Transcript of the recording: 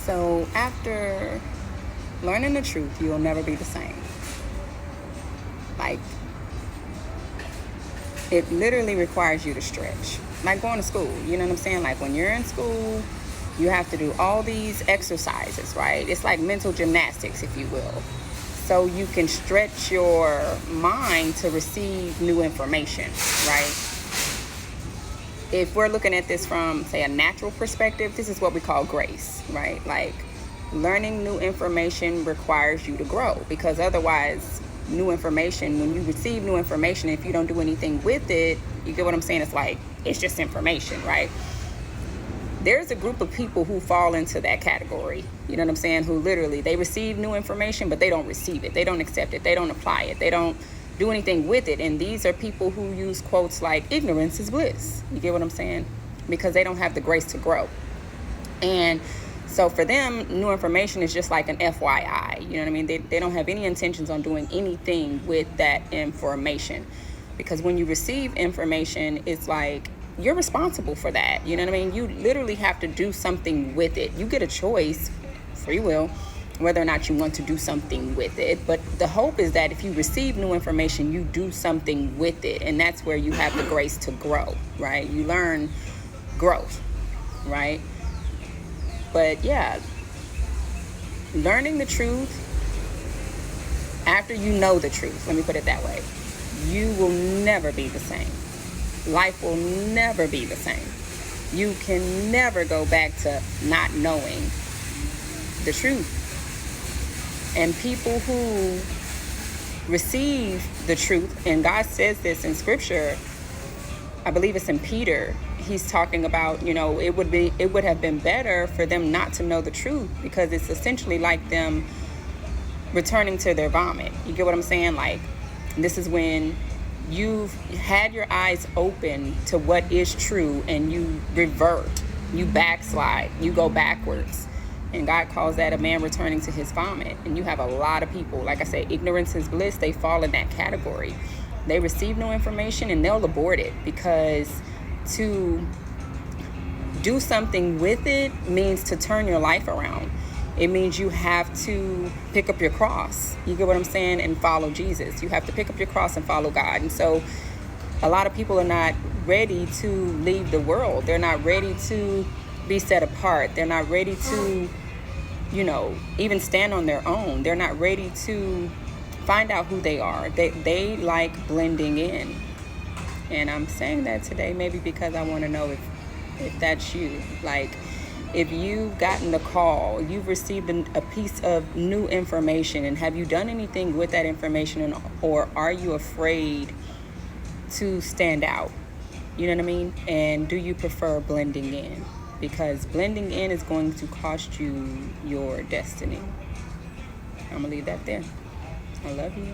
So after learning the truth, you'll never be the same. Like, it literally requires you to stretch. Like going to school, you know what I'm saying? Like when you're in school, you have to do all these exercises, right? It's like mental gymnastics, if you will. So you can stretch your mind to receive new information, right? If we're looking at this from, say, a natural perspective, this is what we call grace, right? Like, learning new information requires you to grow, because otherwise, new information, when you receive new information, if you don't do anything with it, you get what I'm saying? It's like, it's just information, right? There's a group of people who fall into that category, you know what I'm saying? Who literally, they receive new information, but they don't receive it. They don't accept it. They don't apply it. They don't do anything with it. And these are people who use quotes like, ignorance is bliss. You get what I'm saying? Because they don't have the grace to grow. And so for them, new information is just like an FYI. You know what I mean? They don't have any intentions on doing anything with that information. Because when you receive information, it's like, you're responsible for that. You know what I mean? You literally have to do something with it. You get a choice, free will, whether or not you want to do something with it. But the hope is that if you receive new information, you do something with it. And that's where you have the grace to grow, right? You learn growth, right? But yeah, learning the truth after you know the truth, let me put it that way, you will never be the same. Life will never be the same. You can never go back to not knowing the truth. And people who receive the truth, and God says this in scripture, I believe it's in Peter, he's talking about, you know, it would have been better for them not to know the truth, because it's essentially like them returning to their vomit. You get what I'm saying? Like, this is when you've had your eyes open to what is true and you revert, you backslide, you go backwards. And God calls that a man returning to his vomit. And you have a lot of people, like I say, ignorance is bliss, they fall in that category. They receive no information and they'll abort it, because to do something with it means to turn your life around. It means you have to pick up your cross. You get what I'm saying? And follow Jesus. You have to pick up your cross and follow God. And so a lot of people are not ready to leave the world. They're not ready to be set apart. They're not ready to, you know, even stand on their own. They're not ready to find out who they are. They like blending in. And I'm saying that today maybe because I want to know if that's you. Like, if you've gotten the call, you've received a piece of new information, and have you done anything with that information, or are you afraid to stand out? You know what I mean? And do you prefer blending in? Because blending in is going to cost you your destiny. I'm going to leave that there. I love you.